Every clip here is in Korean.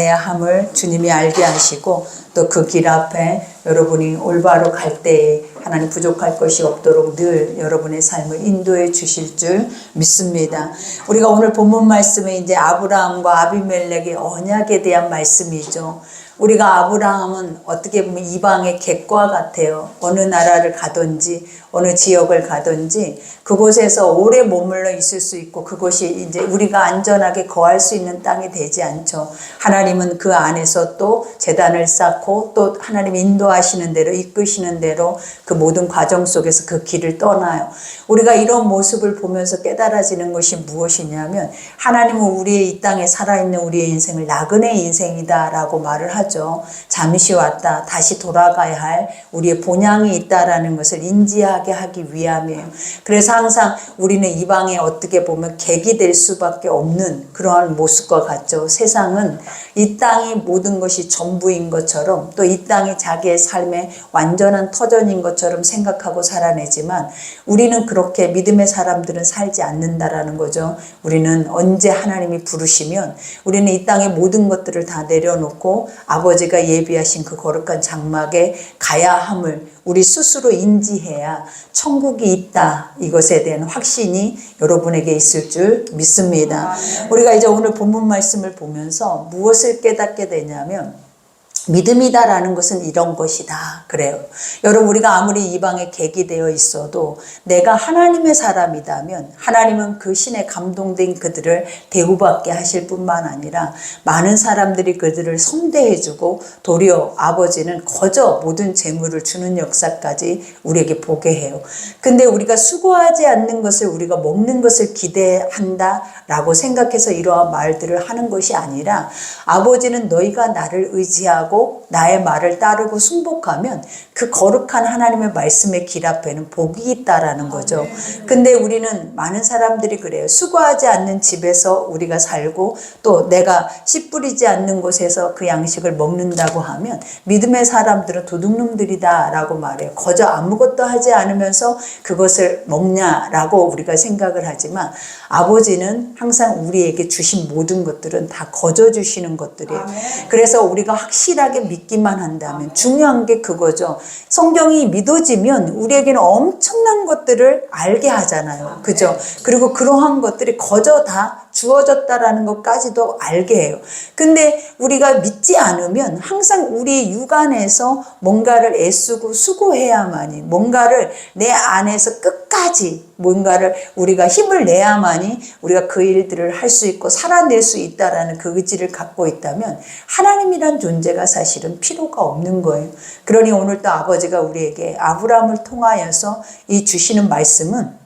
함을 주님이 알게 하시고 또 그 길 앞에 여러분이 올바로 갈 때에 하나님 부족할 것이 없도록 늘 여러분의 삶을 인도해 주실 줄 믿습니다. 우리가 오늘 본문 말씀에 이제 아브라함과 아비멜렉의 언약에 대한 말씀이죠. 우리가 아브라함은 어떻게 보면 이방의 객과 같아요. 어느 나라를 가든지 어느 지역을 가든지 그곳에서 오래 머물러 있을 수 있고 그것이 이제 우리가 안전하게 거할 수 있는 땅이 되지 않죠. 하나님은 그 안에서 또 제단을 쌓고 또 하나님이 인도하시는 대로 이끄시는 대로 그 모든 과정 속에서 그 길을 떠나요. 우리가 이런 모습을 보면서 깨달아지는 것이 무엇이냐면 하나님은 우리의 이 땅에 살아있는 우리의 인생을 나그네 인생이다라고 말을 하죠. 잠시 왔다 다시 돌아가야 할 우리의 본향이 있다라는 것을 인지하게 하기 위함이에요. 그래서 항상 우리는 이방에 어떻게 보면 객이 될 수밖에 없는 그러한 모습과 같죠. 세상은 이 땅이 모든 것이 전부인 것처럼 또 이 땅이 자기의 삶의 완전한 터전인 것처럼 생각하고 살아내지만 우리는 그렇게 믿음의 사람들은 살지 않는다라는 거죠. 우리는 언제 하나님이 부르시면 우리는 이 땅의 모든 것들을 다 내려놓고 아버지가 예비하신 그 거룩한 장막에 가야 함을 우리 스스로 인지해야 천국이 있다. 이것에 대한 확신이 여러분에게 있을 줄 믿습니다. 우리가 이제 오늘 본문 말씀을 보면서 무엇을 깨닫게 되냐면 믿음이다라는 것은 이런 것이다. 그래요. 여러분 우리가 아무리 이방에 객이 되어 있어도 내가 하나님의 사람이라면 하나님은 그 신에 감동된 그들을 대우받게 하실 뿐만 아니라 많은 사람들이 그들을 선대해주고 도리어 아버지는 거저 모든 재물을 주는 역사까지 우리에게 보게 해요. 근데 우리가 수고하지 않는 것을 우리가 먹는 것을 기대한다라고 생각해서 이러한 말들을 하는 것이 아니라 아버지는 너희가 나를 의지하고 나의 말을 따르고 순복하면 그 거룩한 하나님의 말씀의 길 앞에는 복이 있다라는 거죠. 근데 우리는 많은 사람들이 그래요. 수고하지 않는 집에서 우리가 살고 또 내가 씨 뿌리지 않는 곳에서 그 양식을 먹는다고 하면 믿음의 사람들은 도둑놈들이다 라고 말해요. 거저 아무것도 하지 않으면서 그것을 먹냐라고 우리가 생각을 하지만 아버지는 항상 우리에게 주신 모든 것들은 다 거저 주시는 것들이에요. 그래서 우리가 확실하게 믿기만 한다면 중요한 게 그거죠. 성경이 믿어지면 우리에게는 엄청난 것들을 알게 하잖아요. 그죠? 그리고 그러한 것들이 거저 다 주어졌다라는 것까지도 알게 해요. 근데 우리가 믿지 않으면 항상 우리 육안에서 뭔가를 애쓰고 수고해야만이 뭔가를 내 안에서 끝까지 뭔가를 우리가 힘을 내야만이 우리가 그 일들을 할 수 있고 살아낼 수 있다라는 그 의지를 갖고 있다면 하나님이란 존재가 사실은 필요가 없는 거예요. 그러니 오늘 또 아버지가 우리에게 아브라함을 통하여서 이 주시는 말씀은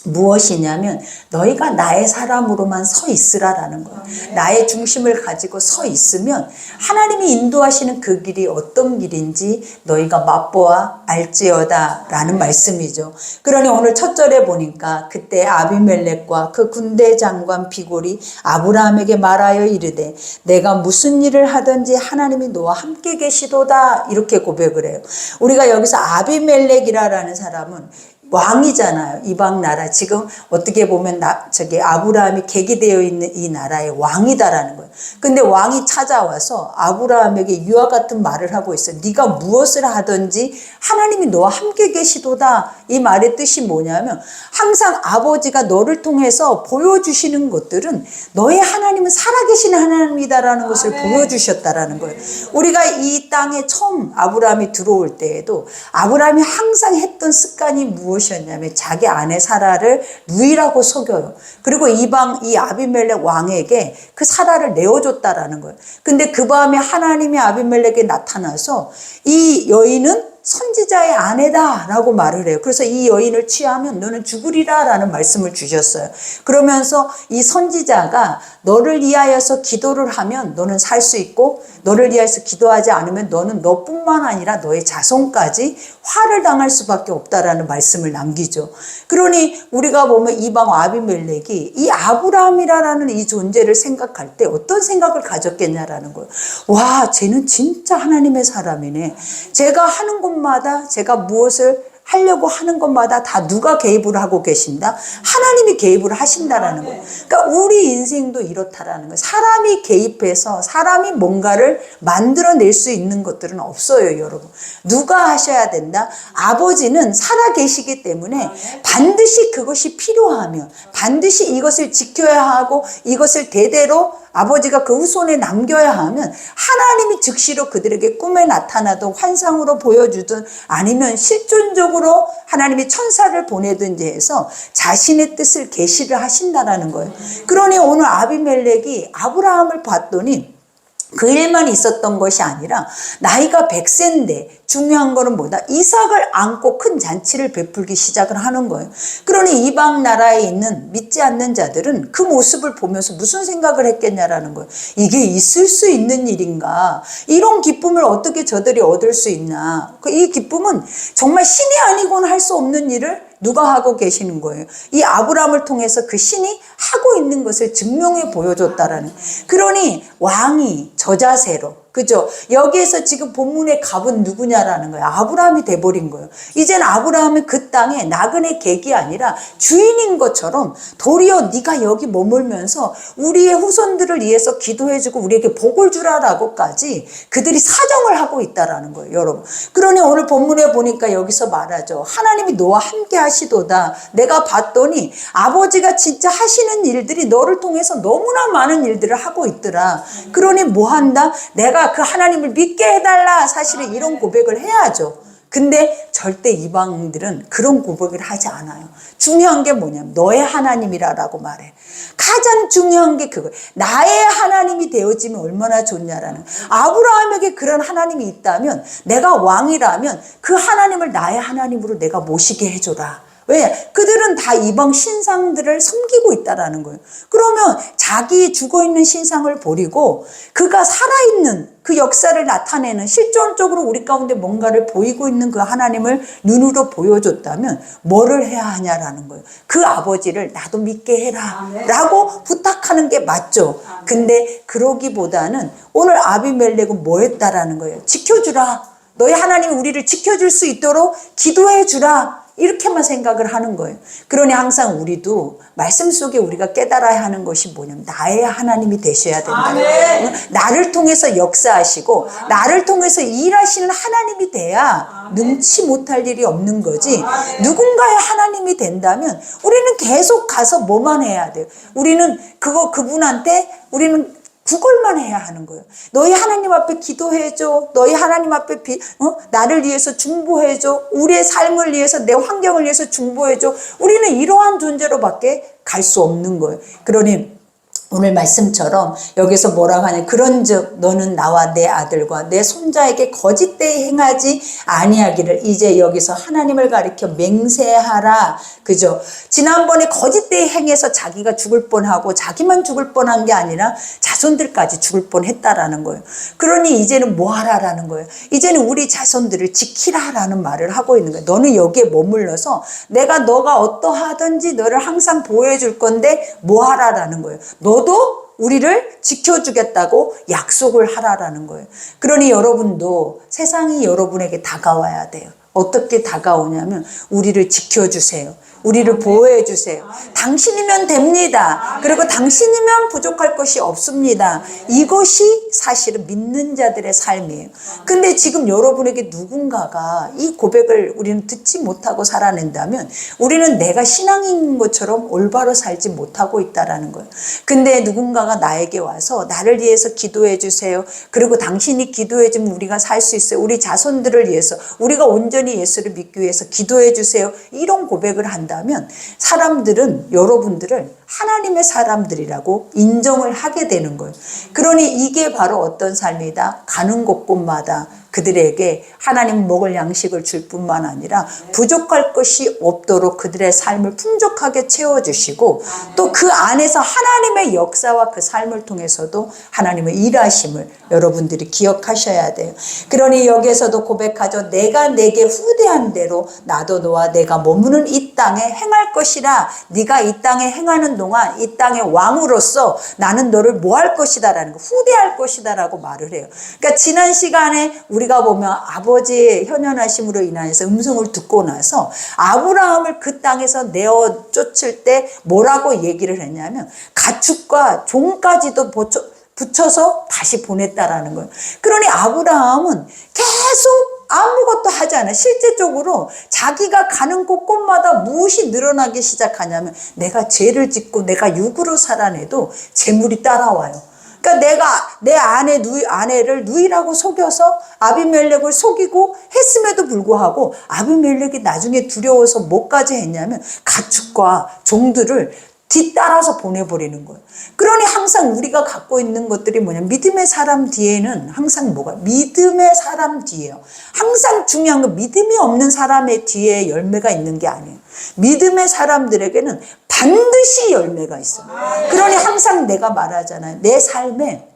무엇이냐면 너희가 나의 사람으로만 서 있으라라는 거예요. 나의 중심을 가지고 서 있으면 하나님이 인도하시는 그 길이 어떤 길인지 너희가 맛보아 알지어다 라는 말씀이죠. 그러니 오늘 첫 절에 보니까 그때 아비멜렉과 그 군대 장관 비골이 아브라함에게 말하여 이르되 내가 무슨 일을 하든지 하나님이 너와 함께 계시도다 이렇게 고백을 해요. 우리가 여기서 아비멜렉이라는 사람은 왕이잖아요. 이방 나라. 지금 어떻게 보면 아브라함이 객이 되어 있는 이 나라의 왕이다라는 거예요. 근데 왕이 찾아와서 아브라함에게 이와 같은 말을 하고 있어요. 네가 무엇을 하든지 하나님이 너와 함께 계시도다. 이 말의 뜻이 뭐냐면 항상 아버지가 너를 통해서 보여주시는 것들은 너의 하나님은 살아계신 하나님이다라는 것을 보여주셨다라는 거예요. 우리가 이 땅에 처음 아브라함이 들어올 때에도 아브라함이 항상 했던 습관이 무엇이었냐면 자기 아내 사라를 누이라고 속여요. 그리고 이방 이 아비멜렉 왕에게 그 사라를 내어줬다라는 거예요. 근데 그 밤에 하나님이 아비멜렉에 나타나서 이 여인은 선지자의 아내다라고 말을 해요. 그래서 이 여인을 취하면 너는 죽으리라라는 말씀을 주셨어요. 그러면서 이 선지자가 너를 위하여서 기도를 하면 너는 살 수 있고 너를 위하여서 기도하지 않으면 너는 너뿐만 아니라 너의 자손까지 화를 당할 수밖에 없다라는 말씀을 남기죠. 그러니 우리가 보면 이방 아비멜렉이 이 아브라함이라는 이 존재를 생각할 때 어떤 생각을 가졌겠냐라는 거예요. 와, 쟤는 진짜 하나님의 사람이네. 제가 하는 곳마다 제가 무엇을 하려고 하는 것마다 다 누가 개입을 하고 계신다? 하나님이 개입을 하신다라는 거예요. 그러니까 우리 인생도 이렇다라는 거예요. 사람이 개입해서 사람이 뭔가를 만들어낼 수 있는 것들은 없어요, 여러분. 누가 하셔야 된다? 아버지는 살아 계시기 때문에 반드시 그것이 필요하면, 반드시 이것을 지켜야 하고 이것을 대대로 아버지가 그 후손에 남겨야 하면 하나님이 즉시로 그들에게 꿈에 나타나도 환상으로 보여주든 아니면 실존적으로 하나님이 천사를 보내든지 해서 자신의 뜻을 계시를 하신다라는 거예요. 그러니 오늘 아비멜렉이 아브라함을 봤더니 그 일만 있었던 것이 아니라 나이가 100세인데 중요한 거는 뭐다? 이삭을 안고 큰 잔치를 베풀기 시작을 하는 거예요. 그러니 이방 나라에 있는 믿지 않는 자들은 그 모습을 보면서 무슨 생각을 했겠냐라는 거예요. 이게 있을 수 있는 일인가? 이런 기쁨을 어떻게 저들이 얻을 수 있나? 이 기쁨은 정말 신이 아니고는 할 수 없는 일을 누가 하고 계시는 거예요. 이 아브라함을 통해서 그 신이 하고 있는 것을 증명해 보여줬다라는. 그러니 왕이 저자세로, 그죠? 여기에서 지금 본문의 갑은 누구냐라는 거예요. 아브라함이 돼버린 거예요. 이제는 아브라함은 그 땅에 나그네 객이 아니라 주인인 것처럼 도리어 네가 여기 머물면서 우리의 후손들을 위해서 기도해주고 우리에게 복을 주라라고까지 그들이 사정을 하고 있다라는 거예요, 여러분. 그러니 오늘 본문에 보니까 여기서 말하죠. 하나님이 너와 함께 하시도다. 내가 봤더니 아버지가 진짜 하시는 일들이 너를 통해서 너무나 많은 일들을 하고 있더라. 그러니 뭐 한다? 내가 그 하나님을 믿게 해달라. 사실은 이런 고백을 해야죠. 근데 절대 이방인들은 그런 고백을 하지 않아요. 중요한 게 뭐냐면 너의 하나님이라고 말해. 가장 중요한 게 그거예요. 나의 하나님이 되어지면 얼마나 좋냐라는. 아브라함에게 그런 하나님이 있다면, 내가 왕이라면 그 하나님을 나의 하나님으로 내가 모시게 해줘라. 왜? 그들은 다 이방 신상들을 섬기고 있다라는 거예요. 그러면 자기 죽어있는 신상을 버리고 그가 살아있는 그 역사를 나타내는 실존적으로 우리 가운데 뭔가를 보이고 있는 그 하나님을 눈으로 보여줬다면 뭐를 해야 하냐라는 거예요. 그 아버지를 나도 믿게 해라 라고 부탁하는 게 맞죠. 근데 그러기보다는 오늘 아비멜렉은 뭐 했다라는 거예요. 지켜주라. 너희 하나님이 우리를 지켜줄 수 있도록 기도해 주라. 이렇게만 생각을 하는 거예요. 그러니 항상 우리도 말씀 속에 우리가 깨달아야 하는 것이 뭐냐면 나의 하나님이 되셔야 된다. 나를 통해서 역사하시고 나를 통해서 일하시는 하나님이 돼야 능치 못할 일이 없는 거지. 누군가의 하나님이 된다면 우리는 계속 가서 뭐만 해야 돼요. 우리는 그분한테 우리는 구걸만 해야 하는 거예요. 너희 하나님 앞에 기도해줘. 너희 하나님 앞에 나를 위해서 중보해줘. 우리의 삶을 위해서, 내 환경을 위해서 중보해줘. 우리는 이러한 존재로밖에 갈 수 없는 거예요. 그러니 오늘 말씀처럼 여기서 뭐라고 하냐. 그런즉 너는 나와 내 아들과 내 손자에게 거짓되이 행하지 아니하기를. 이제 여기서 하나님을 가리켜 맹세하라. 그죠? 지난번에 거짓되이 행해서 자기가 죽을 뻔하고 자기만 죽을 뻔한 게 아니라 자손들까지 죽을 뻔했다라는 거예요. 그러니 이제는 뭐 하라라는 거예요. 이제는 우리 자손들을 지키라라는 말을 하고 있는 거예요. 너는 여기에 머물러서 너가 어떠하든지 너를 항상 보호해 줄 건데 뭐 하라라는 거예요. 너도 우리를 지켜주겠다고 약속을 하라라는 거예요. 그러니 여러분도 세상이 여러분에게 다가와야 돼요. 어떻게 다가오냐면 우리를 지켜주세요. 우리를 보호해 주세요. 당신이면 됩니다. 그리고 당신이면 부족할 것이 없습니다. 이것이 사실은 믿는 자들의 삶이에요. 근데 지금 여러분에게 누군가가 이 고백을 우리는 듣지 못하고 살아낸다면 우리는 내가 신앙인 것처럼 올바로 살지 못하고 있다는 거예요. 근데 누군가가 나에게 와서 나를 위해서 기도해 주세요. 그리고 당신이 기도해 주면 우리가 살 수 있어요. 우리 자손들을 위해서, 우리가 온전히 예수를 믿기 위해서 기도해 주세요. 이런 고백을 한다면 사람들은 여러분들을 하나님의 사람들이라고 인정을 하게 되는 거예요. 그러니 이게 바로 어떤 삶이다? 가는 곳곳마다 그들에게 하나님 먹을 양식을 줄 뿐만 아니라 부족할 것이 없도록 그들의 삶을 풍족하게 채워주시고 또 그 안에서 하나님의 역사와 그 삶을 통해서도 하나님의 일하심을 여러분들이 기억하셔야 돼요. 그러니 여기에서도 고백하죠. 내가 내게 후대한 대로 나도 너와 내가 머무는 이 땅에 행할 것이라. 네가 이 땅에 행하는 동안 이 땅의 왕으로서 나는 너를 뭐 할 것이다 라는 거, 후대할 것이다 라고 말을 해요. 그러니까 지난 시간에 우리가 우리가 보면 아버지의 현현하심으로 인하여서 음성을 듣고 나서 아브라함을 그 땅에서 내어 쫓을 때 뭐라고 얘기를 했냐면 가축과 종까지도 붙여서 다시 보냈다라는 거예요. 그러니 아브라함은 계속 아무것도 하지 않아요. 실제적으로 자기가 가는 곳곳마다 무엇이 늘어나기 시작하냐면 내가 죄를 짓고 내가 육으로 살아내도 재물이 따라와요. 그러니까 내가 내 아내를 누이라고 속여서 아비멜렉을 속이고 했음에도 불구하고 아비멜렉이 나중에 두려워서 뭐까지 했냐면 가축과 종들을 뒤따라서 보내버리는 거예요. 그러니 항상 우리가 갖고 있는 것들이 뭐냐면 믿음의 사람 뒤에는 항상 뭐가 믿음의 사람 뒤에요. 항상 중요한 건 믿음이 없는 사람의 뒤에 열매가 있는 게 아니에요. 믿음의 사람들에게는 반드시 열매가 있어요. 그러니 항상 내가 말하잖아요. 내 삶에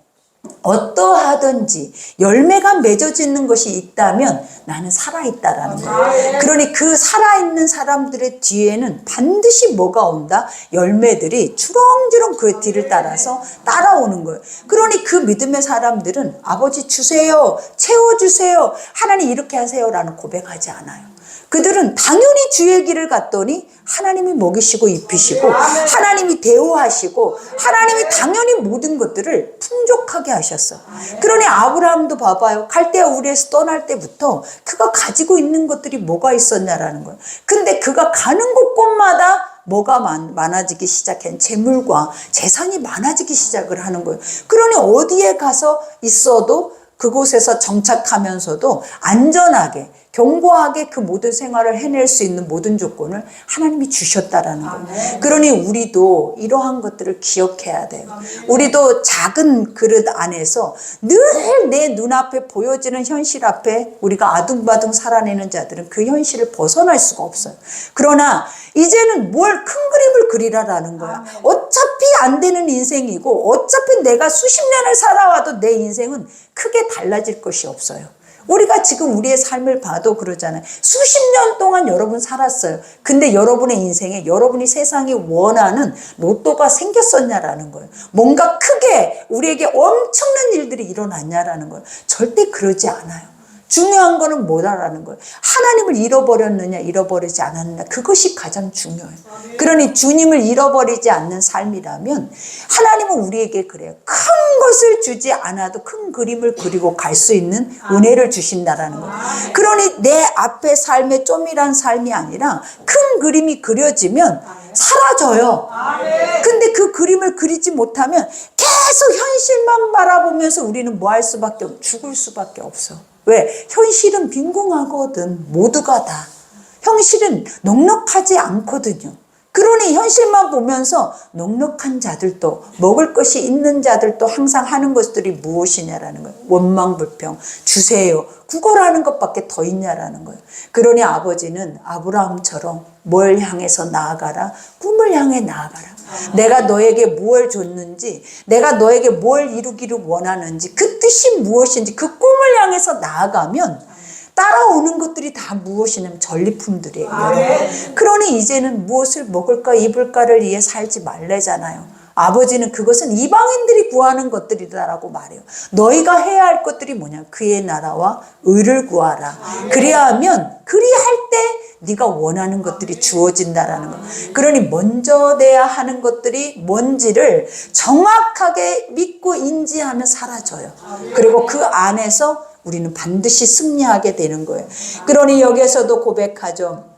어떠하든지 열매가 맺어지는 것이 있다면 나는 살아있다라는 거예요. 그러니 그 살아있는 사람들의 뒤에는 반드시 뭐가 온다? 열매들이 주렁주렁 그 뒤를 따라서 따라오는 거예요. 그러니 그 믿음의 사람들은 아버지 주세요, 채워주세요, 하나님 이렇게 하세요라는 고백하지 않아요. 그들은 당연히 주의 길을 갔더니 하나님이 먹이시고 입히시고 하나님이 대우하시고 하나님이 당연히 모든 것들을 풍족하게 하셨어. 그러니 아브라함도 봐봐요. 갈대아 우르에서 떠날 때부터 그가 가지고 있는 것들이 뭐가 있었냐라는 거예요. 근데 그가 가는 곳곳마다 뭐가 많아지기 시작한 재물과 재산이 많아지기 시작을 하는 거예요. 그러니 어디에 가서 있어도 그곳에서 정착하면서도 안전하게 견고하게 그 모든 생활을 해낼 수 있는 모든 조건을 하나님이 주셨다라는 거예요. 그러니 우리도 이러한 것들을 기억해야 돼요. 우리도 작은 그릇 안에서 늘 내 눈앞에 보여지는 현실 앞에 우리가 아둥바둥 살아내는 자들은 그 현실을 벗어날 수가 없어요. 그러나 이제는 뭘 큰 그림을 그리라라는 거야. 어차피 안 되는 인생이고 어차피 내가 수십 년을 살아와도 내 인생은 크게 달라질 것이 없어요. 우리가 지금 우리의 삶을 봐도 그러잖아요. 수십 년 동안 여러분 살았어요. 근데 여러분의 인생에 여러분이 세상이 원하는 로또가 생겼었냐라는 거예요. 뭔가 크게 우리에게 엄청난 일들이 일어났냐라는 거예요. 절대 그러지 않아요. 중요한 거는 뭐다라는 거예요. 하나님을 잃어버렸느냐 잃어버리지 않았느냐 그것이 가장 중요해요. 그러니 주님을 잃어버리지 않는 삶이라면 하나님은 우리에게 그래요. 큰 것을 주지 않아도 큰 그림을 그리고 갈 수 있는 은혜를 주신다라는 거예요. 그러니 내 앞에 삶의 쪼밀한 삶이 아니라 큰 그림이 그려지면 사라져요. 근데 그 그림을 그리지 못하면 계속 현실만 바라보면서 우리는 뭐 할 수밖에 없어? 죽을 수밖에 없어. 왜? 현실은 빈궁하거든. 모두가 다. 현실은 넉넉하지 않거든요. 그러니 현실만 보면서 넉넉한 자들도 먹을 것이 있는 자들도 항상 하는 것들이 무엇이냐라는 거예요. 원망불평, 주세요, 구걸하는 것밖에 더 있냐라는 거예요. 그러니 아버지는 아브라함처럼 뭘 향해서 나아가라? 꿈을 향해 나아가라. 내가 너에게 무엇을 줬는지, 내가 너에게 뭘 이루기를 원하는지, 그 뜻이 무엇인지 그 꿈을 향해서 나아가면 따라오는 것들이 다 무엇이냐면 전리품들이에요. 그러니 이제는 무엇을 먹을까 입을까를 위해 살지 말래잖아요. 아버지는 그것은 이방인들이 구하는 것들이다라고 말해요. 너희가 해야 할 것들이 뭐냐? 그의 나라와 의를 구하라. 그리하면 그리할 때 네가 원하는 것들이 주어진다라는 거. 그러니 먼저 돼야 하는 것들이 뭔지를 정확하게 믿고 인지하면 사라져요. 그리고 그 안에서 우리는 반드시 승리하게 되는 거예요. 그러니 여기에서도 고백하죠.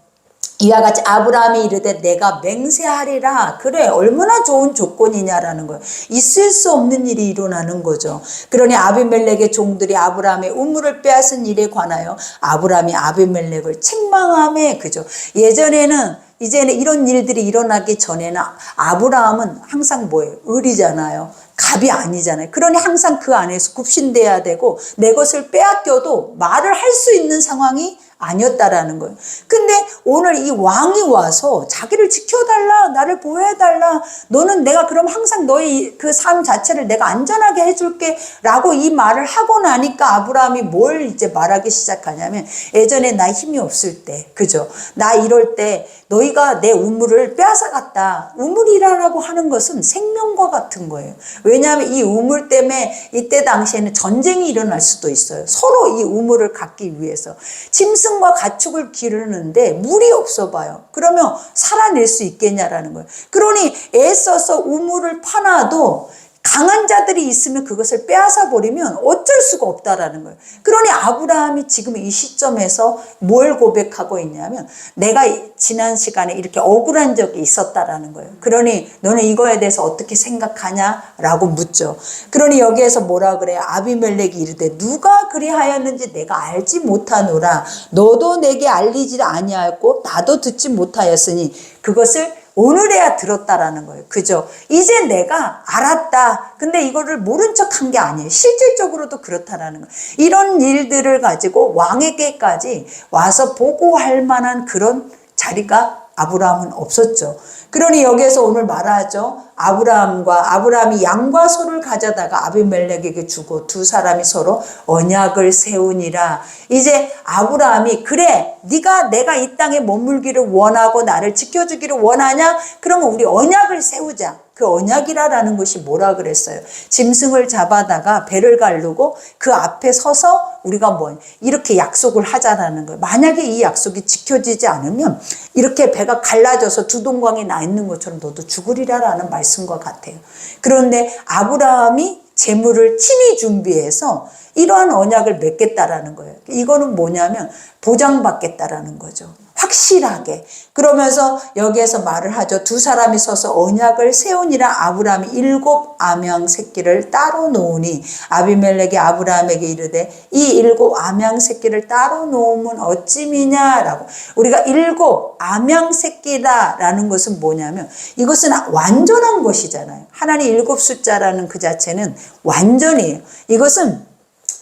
이와 같이 아브라함이 이르되 내가 맹세하리라. 그래, 얼마나 좋은 조건이냐라는 거예요. 있을 수 없는 일이 일어나는 거죠. 그러니 아비멜렉의 종들이 아브라함의 우물을 빼앗은 일에 관하여 아브라함이 아비멜렉을 책망하며, 그죠. 이제는 이런 일들이 일어나기 전에는 아브라함은 항상 뭐예요? 을이잖아요. 갑이 아니잖아요. 그러니 항상 그 안에서 굽신대야 되고 내 것을 빼앗겨도 말을 할 수 있는 상황이 아니었다라는 거예요. 근데 오늘 이 왕이 와서 자기를 지켜달라, 나를 보호해달라, 너는 내가 그럼 항상 너의 그 삶 자체를 내가 안전하게 해줄게 라고 이 말을 하고 나니까 아브라함이 뭘 이제 말하기 시작하냐면, 예전에 나 힘이 없을 때, 그죠? 나 이럴 때 너희가 내 우물을 빼앗아갔다. 우물이라고 하는 것은 생명과 같은 거예요. 왜냐하면 이 우물 때문에 이때 당시에는 전쟁이 일어날 수도 있어요. 서로 이 우물을 갖기 위해서. 짐승과 가축을 기르는데 물이 없어 봐요. 그러면 살아낼 수 있겠냐라는 거예요. 그러니 애써서 우물을 파놔도 강한 자들이 있으면 그것을 빼앗아 버리면 어쩔 수가 없다라는 거예요. 그러니 아브라함이 지금 이 시점에서 뭘 고백하고 있냐면, 내가 지난 시간에 이렇게 억울한 적이 있었다라는 거예요. 그러니 너는 이거에 대해서 어떻게 생각하냐라고 묻죠. 그러니 여기에서 뭐라 그래요? 아비멜렉이 이르되 누가 그리하였는지 내가 알지 못하노라. 너도 내게 알리지 아니하였고 나도 듣지 못하였으니 그것을 오늘에야 들었다라는 거예요. 그죠? 이제 내가 알았다. 근데 이거를 모른 척 한 게 아니에요. 실질적으로도 그렇다라는 거예요. 이런 일들을 가지고 왕에게까지 와서 보고할 만한 그런 자리가 아브라함은 없었죠. 그러니 여기에서 오늘 말하죠. 아브라함이 양과 소를 가져다가 아비멜렉에게 주고 두 사람이 서로 언약을 세우니라. 이제 아브라함이, 그래, 네가 내가 이 땅에 머물기를 원하고 나를 지켜주기를 원하냐? 그러면 우리 언약을 세우자. 그 언약이라는 것이 뭐라 그랬어요? 짐승을 잡아다가 배를 가르고 그 앞에 서서 우리가 이렇게 약속을 하자라는 거예요. 만약에 이 약속이 지켜지지 않으면 이렇게 배가 갈라져서 두 동강이 나 있는 것처럼 너도 죽으리라라는 말씀과 같아요. 그런데 아브라함이 재물을 친히 준비해서 이러한 언약을 맺겠다라는 거예요. 이거는 뭐냐면 보장받겠다라는 거죠. 확실하게. 그러면서 여기에서 말을 하죠. 두 사람이 서서 언약을 세우니라. 아브라함이 7 암양 새끼를 따로 놓으니 아비멜렉이 아브라함에게 이르되 이 7 암양 새끼를 따로 놓으면 어찌미냐라고. 우리가 7 암양 새끼다라는 것은 뭐냐면 이것은 완전한 것이잖아요. 하나님 7 숫자라는 그 자체는 완전이에요. 이것은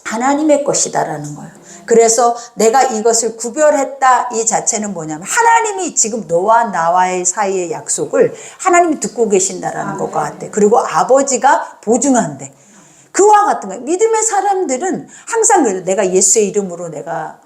하나님의 것이다라는 거예요. 그래서 내가 이것을 구별했다 이 자체는 뭐냐면 하나님이 지금 너와 나와의 사이의 약속을 하나님이 듣고 계신다라는 것과 같아. 그리고 아버지가 보증한대. 그와 같은 거예요. 믿음의 사람들은 항상 그래요. 내가 예수의 이름으로 내가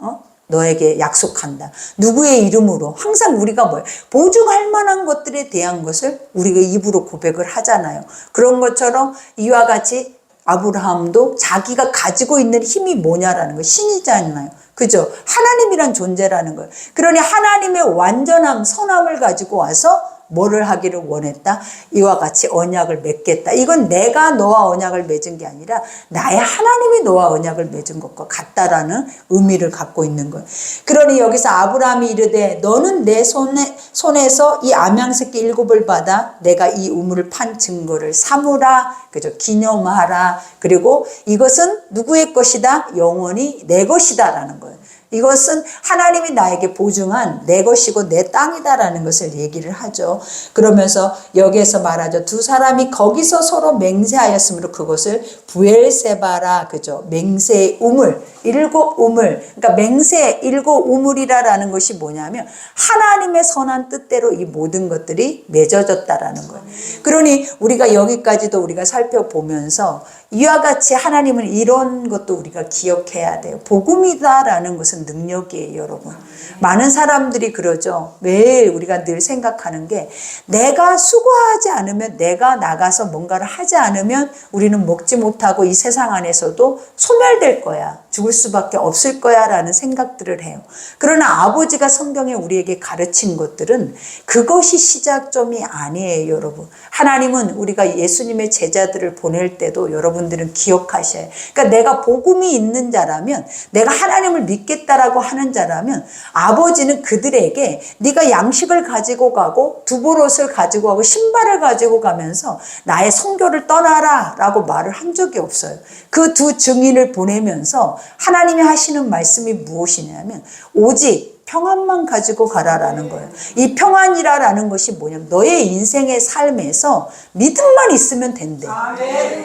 너에게 약속한다. 누구의 이름으로. 항상 우리가 보증할 만한 것들에 대한 것을 우리가 입으로 고백을 하잖아요. 그런 것처럼 이와 같이 아브라함도 자기가 가지고 있는 힘이 뭐냐라는 거, 신이잖아요. 그죠? 하나님이란 존재라는 거예요. 그러니 하나님의 완전함, 선함을 가지고 와서 뭐를 하기를 원했다? 이와 같이 언약을 맺겠다. 이건 내가 너와 언약을 맺은 게 아니라 나의 하나님이 너와 언약을 맺은 것과 같다라는 의미를 갖고 있는 거예요. 그러니 여기서 아브라함이 이르되 너는 내 손에서 이 암양새끼 7을 받아 내가 이 우물을 판 증거를 삼으라. 그죠? 기념하라. 그리고 이것은 누구의 것이다? 영원히 내 것이다라는 거예요. 이것은 하나님이 나에게 보증한 내 것이고 내 땅이다라는 것을 얘기를 하죠. 그러면서 여기에서 말하죠. 두 사람이 거기서 서로 맹세하였으므로 그것을 부엘세바라. 그죠? 맹세의 우물, 7 우물. 그러니까 맹세 7 우물이라는 것이 뭐냐면 하나님의 선한 뜻대로 이 모든 것들이 맺어졌다라는 거예요. 그러니 우리가 여기까지도 우리가 살펴보면서 이와 같이 하나님은 이런 것도 우리가 기억해야 돼요. 복음이다라는 것은 능력이에요, 여러분. 많은 사람들이 그러죠. 매일 우리가 늘 생각하는 게 내가 수고하지 않으면, 내가 나가서 뭔가를 하지 않으면 우리는 먹지 못하고 이 세상 안에서도 소멸될 거야. 죽을 수밖에 없을 거야 라는 생각들을 해요. 그러나 아버지가 성경에 우리에게 가르친 것들은 그것이 시작점이 아니에요, 여러분. 하나님은 우리가 예수님의 제자들을 보낼 때도 여러분들은 기억하셔야 해요. 그러니까 내가 복음이 있는 자라면, 내가 하나님을 믿겠다라고 하는 자라면 아버지는 그들에게 네가 양식을 가지고 가고 두보롯을 가지고 가고 신발을 가지고 가면서 나의 선교를 떠나라 라고 말을 한 적이 없어요. 그 두 증인을 보내면서 하나님이 하시는 말씀이 무엇이냐면 오직 평안만 가지고 가라라는 거예요. 이 평안이라는 것이 뭐냐면 너의 인생의 삶에서 믿음만 있으면 된대.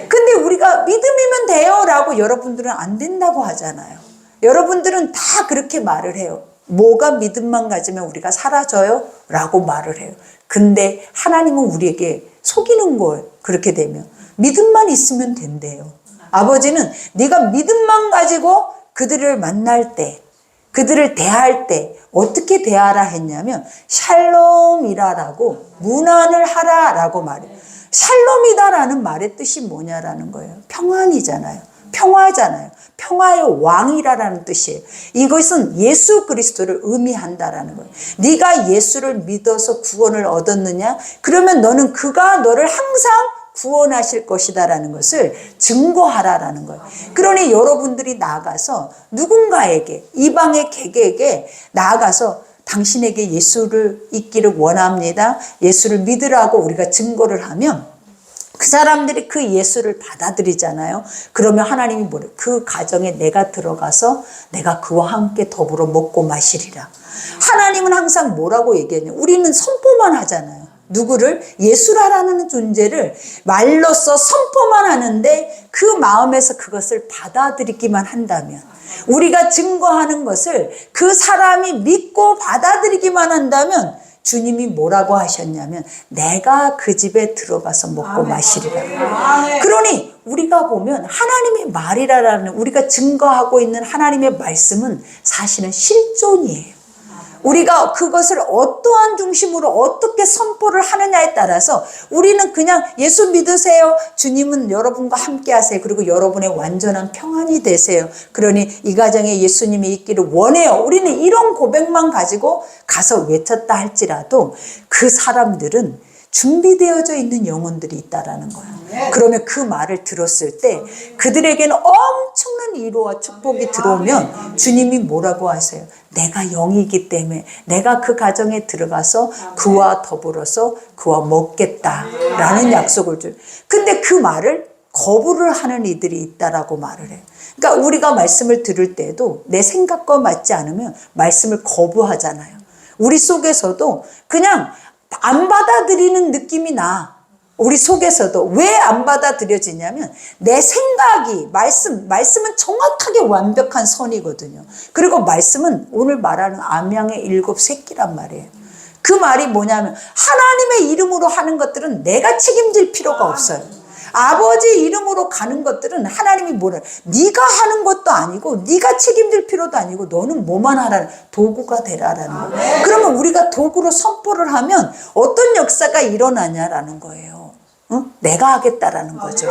근데 우리가 믿음이면 돼요 라고 여러분들은 안 된다고 하잖아요. 여러분들은 다 그렇게 말을 해요. 뭐가 믿음만 가지면 우리가 사라져요? 라고 말을 해요. 근데 하나님은 우리에게 속이는 거예요. 그렇게 되면 믿음만 있으면 된대요. 아버지는 네가 믿음만 가지고 그들을 만날 때, 그들을 대할 때 어떻게 대하라 했냐면 샬롬이라라고 문안을 하라라고 말해요. 샬롬이다라는 말의 뜻이 뭐냐라는 거예요. 평안이잖아요. 평화잖아요. 평화의 왕이라는 뜻이에요. 이것은 예수 그리스도를 의미한다라는 거예요. 네가 예수를 믿어서 구원을 얻었느냐? 그러면 너는 그가 너를 항상 구원하실 것이다라는 것을 증거하라라는 거예요. 그러니 여러분들이 나아가서 누군가에게, 이방의 객에게 나아가서 당신에게 예수를 잊기를 원합니다. 예수를 믿으라고 우리가 증거를 하면 그 사람들이 그 예수를 받아들이잖아요. 그러면 하나님이 뭐래? 그 가정에 내가 들어가서 내가 그와 함께 더불어 먹고 마시리라. 하나님은 항상 뭐라고 얘기했냐? 우리는 선포만 하잖아요. 누구를? 예수라라는 존재를 말로써 선포만 하는데 그 마음에서 그것을 받아들이기만 한다면, 우리가 증거하는 것을 그 사람이 믿고 받아들이기만 한다면 주님이 뭐라고 하셨냐면 내가 그 집에 들어가서 먹고 마시리라. 그러니 우리가 보면 하나님의 말이라는, 우리가 증거하고 있는 하나님의 말씀은 사실은 실존이에요. 우리가 그것을 어떠한 중심으로 어떻게 선포를 하느냐에 따라서 우리는 그냥 예수 믿으세요. 주님은 여러분과 함께 하세요. 그리고 여러분의 완전한 평안이 되세요. 그러니 이 가정에 예수님이 있기를 원해요. 우리는 이런 고백만 가지고 가서 외쳤다 할지라도 그 사람들은 준비되어져 있는 영혼들이 있다라는 거예요. 그러면 그 말을 들었을 때 그들에게는 엄청난 위로와 축복이 들어오면 주님이 뭐라고 하세요? 내가 영이기 때문에 내가 그 가정에 들어가서 그와 더불어서 그와 먹겠다라는 약속을 줘요. 근데 그 말을 거부를 하는 이들이 있다라고 말을 해요. 그러니까 우리가 말씀을 들을 때도 내 생각과 맞지 않으면 말씀을 거부하잖아요. 우리 속에서도 그냥 안 받아들이는 느낌이 나. 우리 속에서도 왜 안 받아들여지냐면 내 생각이, 말씀은 정확하게 완벽한 선이거든요. 그리고 말씀은 오늘 말하는 암양의 7 새끼란 말이에요. 그 말이 뭐냐면 하나님의 이름으로 하는 것들은 내가 책임질 필요가 없어요. 아버지 이름으로 가는 것들은 하나님이 뭐래? 네가 하는 것도 아니고 네가 책임질 필요도 아니고 너는 뭐만 하라는, 도구가 되라라는 거예요. 그러면 우리가 도구로 선포를 하면 어떤 역사가 일어나냐라는 거예요. 내가 하겠다라는 거죠.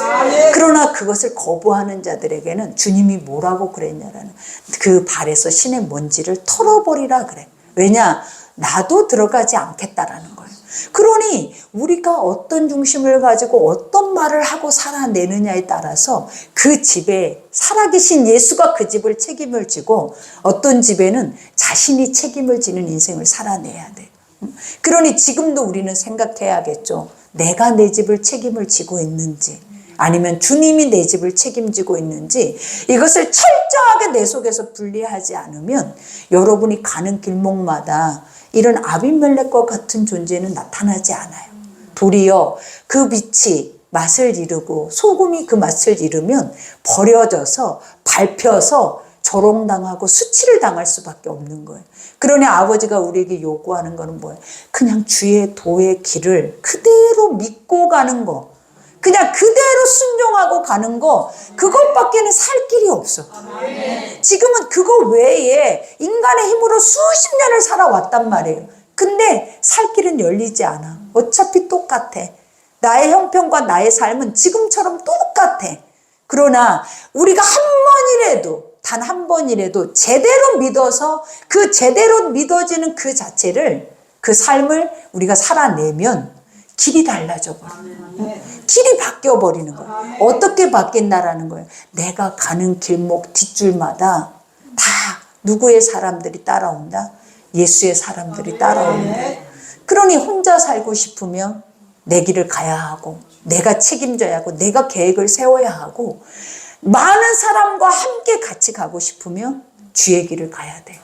그러나 그것을 거부하는 자들에게는 주님이 뭐라고 그랬냐라는, 그 발에서 신의 먼지를 털어버리라 그래. 왜냐? 나도 들어가지 않겠다라는 거예요. 그러니 우리가 어떤 중심을 가지고 어떤 말을 하고 살아내느냐에 따라서 그 집에 살아계신 예수가 그 집을 책임을 지고, 어떤 집에는 자신이 책임을 지는 인생을 살아내야 돼. 그러니 지금도 우리는 생각해야겠죠. 내가 내 집을 책임을 지고 있는지, 아니면 주님이 내 집을 책임지고 있는지, 이것을 철저하게 내 속에서 분리하지 않으면 여러분이 가는 길목마다 이런 아비멜렉과 같은 존재는 나타나지 않아요. 도리어 그 빛이 맛을 이루고 소금이 그 맛을 잃으면 버려져서 밟혀서 조롱당하고 수치를 당할 수밖에 없는 거예요. 그러니 아버지가 우리에게 요구하는 거는 뭐예요? 그냥 주의 도의 길을 그대로 믿고 가는 거, 그냥 그대로 순종하고 가는 거, 그것밖에는 살 길이 없어. 지금은 그거 외에 인간의 힘으로 수십 년을 살아왔단 말이에요. 근데 살 길은 열리지 않아. 어차피 똑같아. 나의 형편과 나의 삶은 지금처럼 똑같아. 그러나 우리가 한 번이라도, 단 한 번이라도 제대로 믿어서 그 제대로 믿어지는 그 자체를, 그 삶을 우리가 살아내면 길이 달라져 버려요. 길이 바뀌어 버리는 거예요. 어떻게 바뀐다라는 거예요? 내가 가는 길목 뒷줄마다 다 누구의 사람들이 따라온다? 예수의 사람들이 따라온다. 그러니 혼자 살고 싶으면 내 길을 가야 하고, 내가 책임져야 하고, 내가 계획을 세워야 하고, 많은 사람과 함께 같이 가고 싶으면 주의 길을 가야 돼요.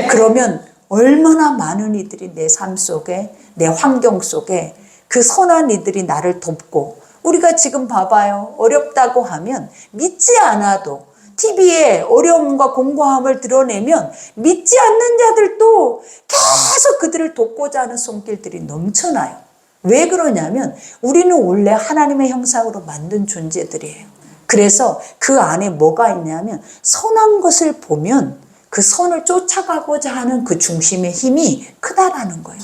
그러면 얼마나 많은 이들이 내 삶 속에, 내 환경 속에 그 선한 이들이 나를 돕고, 우리가 지금 봐봐요. 어렵다고 하면 믿지 않아도 TV에 어려움과 공고함을 드러내면 믿지 않는 자들도 계속 그들을 돕고자 하는 손길들이 넘쳐나요. 왜 그러냐면 우리는 원래 하나님의 형상으로 만든 존재들이에요. 그래서 그 안에 뭐가 있냐면 선한 것을 보면 그 선을 쫓아가고자 하는 그 중심의 힘이 크다라는 거예요.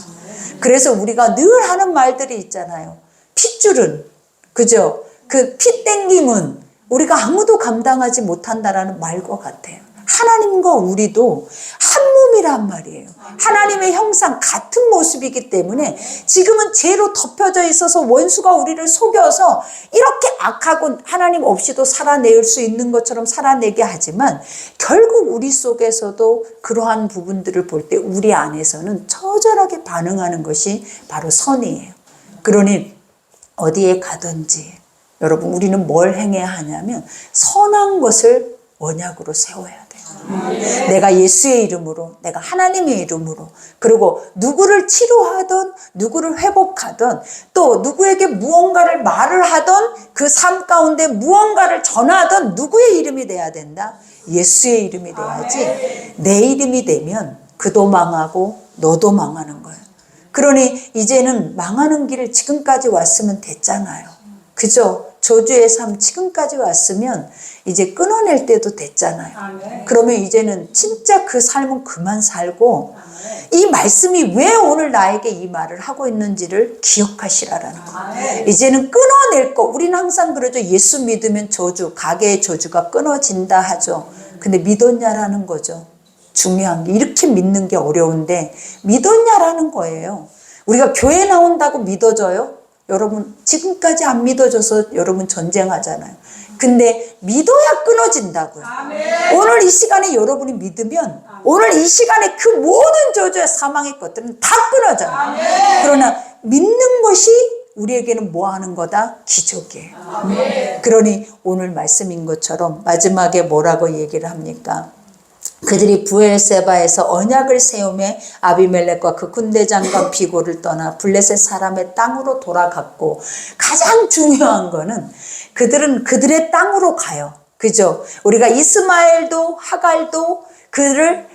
그래서 우리가 늘 하는 말들이 있잖아요. 핏줄은, 그죠? 그 피 땡김은 우리가 아무도 감당하지 못한다라는 말과 같아요. 하나님과 우리도 한 몸이란 말이에요. 하나님의 형상 같은 모습이기 때문에 지금은 죄로 덮여져 있어서 원수가 우리를 속여서 이렇게 악하고 하나님 없이도 살아낼 수 있는 것처럼 살아내게 하지만 결국 우리 속에서도 그러한 부분들을 볼 때 우리 안에서는 처절하게 반응하는 것이 바로 선이에요. 그러니 어디에 가든지 여러분 우리는 뭘 행해야 하냐면 선한 것을 언약으로 세워야 돼요. 내가 예수의 이름으로, 내가 하나님의 이름으로, 그리고 누구를 치료하든 누구를 회복하든 또 누구에게 무언가를 말을 하든 그 삶 가운데 무언가를 전하든 누구의 이름이 돼야 된다? 예수의 이름이 돼야지. 내 이름이 되면 그도 망하고 너도 망하는 거예요. 그러니 이제는 망하는 길을 지금까지 왔으면 됐잖아요. 그죠? 저주의 삶 지금까지 왔으면 이제 끊어낼 때도 됐잖아요. 그러면 이제는 진짜 그 삶은 그만 살고 이 말씀이 왜 오늘 나에게 이 말을 하고 있는지를 기억하시라라는 거예요. 이제는 끊어낼 거. 우리는 항상 그러죠. 예수 믿으면 저주, 가게의 저주가 끊어진다 하죠. 근데 믿었냐라는 거죠. 중요한 게 이렇게 믿는 게 어려운데 믿었냐라는 거예요. 우리가 교회 나온다고 믿어져요? 여러분 지금까지 안 믿어져서 여러분 전쟁하잖아요. 근데 믿어야 끊어진다고요. 오늘 이 시간에 여러분이 믿으면 오늘 이 시간에 그 모든 저주와 사망의 것들은 다 끊어져요. 그러나 믿는 것이 우리에게는 뭐 하는 거다? 기적이에요. 그러니 오늘 말씀인 것처럼 마지막에 뭐라고 얘기를 합니까? 그들이 브엘세바에서 언약을 세우며 아비멜렉과 그 군대장관 비고를 떠나 블레셋 사람의 땅으로 돌아갔고, 가장 중요한 거는 그들은 그들의 땅으로 가요. 그죠? 우리가 이스마엘도 하갈도 그를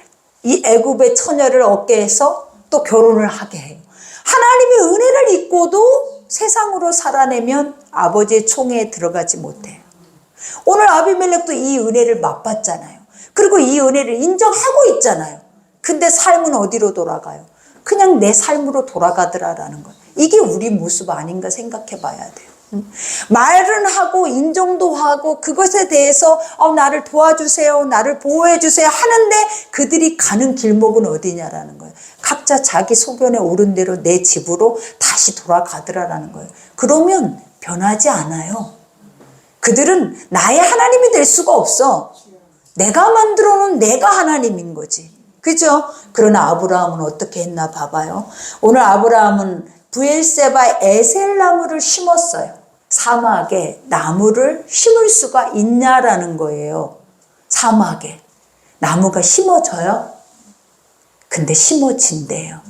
이 애굽의 처녀를 얻게 해서 또 결혼을 하게 해요. 하나님의 은혜를 잊고도 세상으로 살아내면 아버지의 총회에 들어가지 못해요. 오늘 아비멜렉도 이 은혜를 맛봤잖아요. 그리고 이 은혜를 인정하고 있잖아요. 근데 삶은 어디로 돌아가요? 그냥 내 삶으로 돌아가더라라는 거예요. 이게 우리 모습 아닌가 생각해 봐야 돼요. 말은 하고 인정도 하고 그것에 대해서 나를 도와주세요, 나를 보호해 주세요 하는데 그들이 가는 길목은 어디냐라는 거예요. 각자 자기 소견에 오른 대로 내 집으로 다시 돌아가더라라는 거예요. 그러면 변하지 않아요. 그들은 나의 하나님이 될 수가 없어. 내가 만들어 놓은 내가 하나님인 거지. 그죠? 그러나 아브라함은 어떻게 했나 봐봐요. 오늘 아브라함은 브엘세바에 에셀나무를 심었어요. 사막에 나무를 심을 수가 있냐라는 거예요. 사막에 나무가 심어져요? 근데 심어진대요.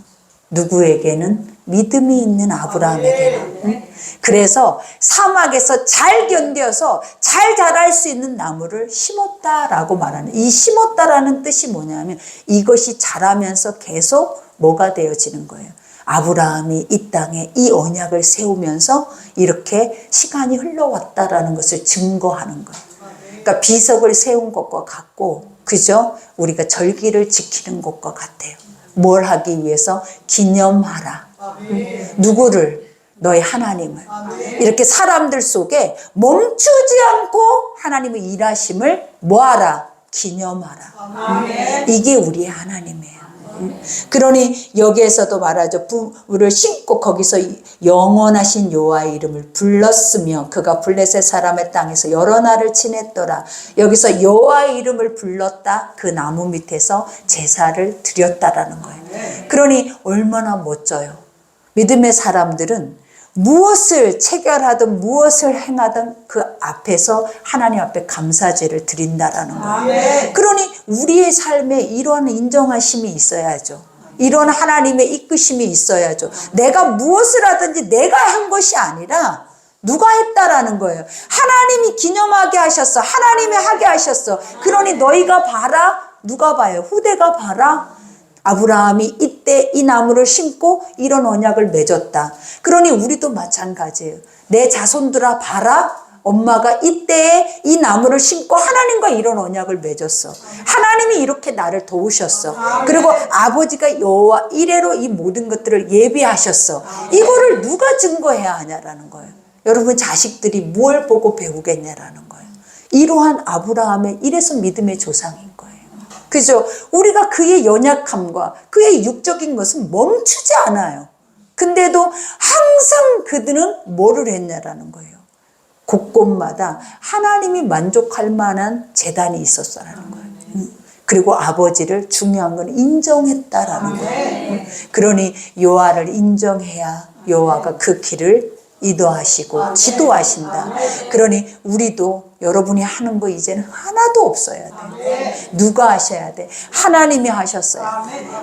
누구에게는? 믿음이 있는 아브라함에게는. 그래서 사막에서 잘 견뎌서 잘 자랄 수 있는 나무를 심었다라고 말하는, 이 심었다라는 뜻이 뭐냐면 이것이 자라면서 계속 뭐가 되어지는 거예요. 아브라함이 이 땅에 이 언약을 세우면서 이렇게 시간이 흘러왔다라는 것을 증거하는 거예요. 그러니까 비석을 세운 것과 같고, 그죠? 우리가 절기를 지키는 것과 같아요. 뭘 하기 위해서? 기념하라. 누구를? 너의 하나님을. 이렇게 사람들 속에 멈추지 않고 하나님의 일하심을 뭐하라? 기념하라. 이게 우리의 하나님이에요. 그러니 여기에서도 말하죠. 부를 신고 거기서 영원하신 여호와의 이름을 불렀으며 그가 블레셋 사람의 땅에서 여러 날을 지냈더라. 여기서 여호와의 이름을 불렀다. 그 나무 밑에서 제사를 드렸다라는 거예요. 그러니 얼마나 멋져요. 믿음의 사람들은 무엇을 체결하든 무엇을 행하든 그 앞에서 하나님 앞에 감사제를 드린다라는 거예요. 그러니 우리의 삶에 이러한 인정하심이 있어야죠. 이런 하나님의 이끄심이 있어야죠. 내가 무엇을 하든지 내가 한 것이 아니라 누가 했다라는 거예요. 하나님이 기념하게 하셨어. 하나님이 하게 하셨어. 그러니 너희가 봐라. 누가 봐요? 후대가 봐라. 아브라함이 이때 이 나무를 심고 이런 언약을 맺었다. 그러니 우리도 마찬가지예요. 내 자손들아 봐라. 엄마가 이때에 이 나무를 심고 하나님과 이런 언약을 맺었어. 하나님이 이렇게 나를 도우셨어. 그리고 아버지가 여호와 이래로 이 모든 것들을 예비하셨어. 이거를 누가 증거해야 하냐라는 거예요. 여러분 자식들이 뭘 보고 배우겠냐라는 거예요. 이러한 아브라함의 이래서 믿음의 조상인 거예요. 그죠? 우리가 그의 연약함과 그의 육적인 것은 멈추지 않아요. 근데도 항상 그들은 뭐를 했냐라는 거예요. 곳곳마다 하나님이 만족할 만한 제단이 있었다라는 거예요. 그리고 아버지를 중요한 건 인정했다라는 거예요. 그러니 여호와를 인정해야 여호와가 그 길을 인도하시고 지도하신다. 그러니 우리도 여러분이 하는 거 이제는 하나도 없어야 돼. 누가 하셔야 돼? 하나님이 하셨어요.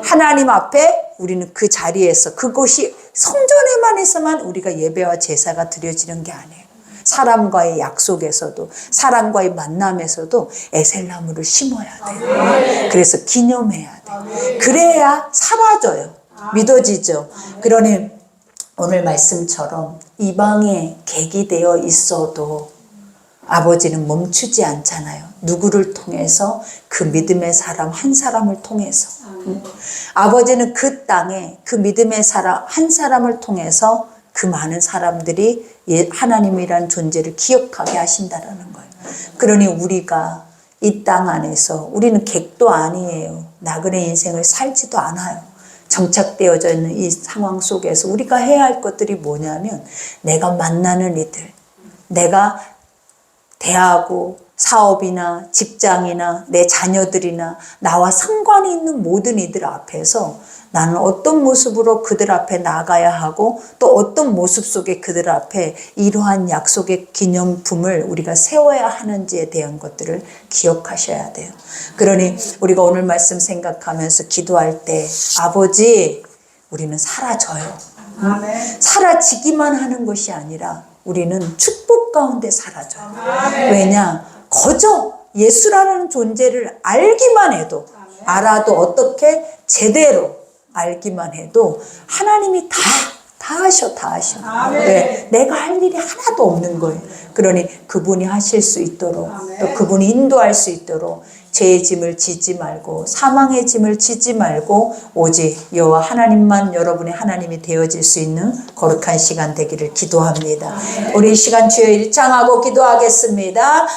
하나님 앞에 우리는 그 자리에서 그곳이 성전에만 우리가 예배와 제사가 드려지는 게 아니에요. 사람과의 약속에서도 사람과의 만남에서도 에셀나무를 심어야 돼. 그래서 기념해야 돼. 그래야 사라져요. 믿어지죠. 그러니 오늘 말씀처럼 이방에 객이 되어 있어도 아버지는 멈추지 않잖아요. 누구를 통해서? 그 믿음의 사람 한 사람을 통해서. 아버지는 그 땅에 그 믿음의 사람 한 사람을 통해서 그 많은 사람들이 하나님이란 존재를 기억하게 하신다라는 거예요. 그러니 우리가 이 땅 안에서 우리는 객도 아니에요. 나그네 인생을 살지도 않아요. 정착되어져 있는 이 상황 속에서 우리가 해야 할 것들이 뭐냐면 내가 만나는 이들, 내가 대하고 사업이나 직장이나 내 자녀들이나 나와 상관이 있는 모든 이들 앞에서 나는 어떤 모습으로 그들 앞에 나가야 하고 또 어떤 모습 속에 그들 앞에 이러한 약속의 기념품을 우리가 세워야 하는지에 대한 것들을 기억하셔야 돼요. 그러니 우리가 오늘 말씀 생각하면서 기도할 때 아버지 우리는 사라져요. 사라지기만 하는 것이 아니라 우리는 축복 가운데 사라져요. 왜냐? 거저 예수라는 존재를 알기만 해도 알아도 어떻게 제대로 알기만 해도 하나님이 다 하셔. 왜? 내가 할 일이 하나도 없는 거예요. 그러니 그분이 하실 수 있도록 또 그분이 인도할 수 있도록 죄의 짐을 지지 말고 사망의 짐을 지지 말고 오직 여호와 하나님만 여러분의 하나님이 되어질 수 있는 거룩한 시간 되기를 기도합니다. 우리 이 시간 주여 일창하고 기도하겠습니다.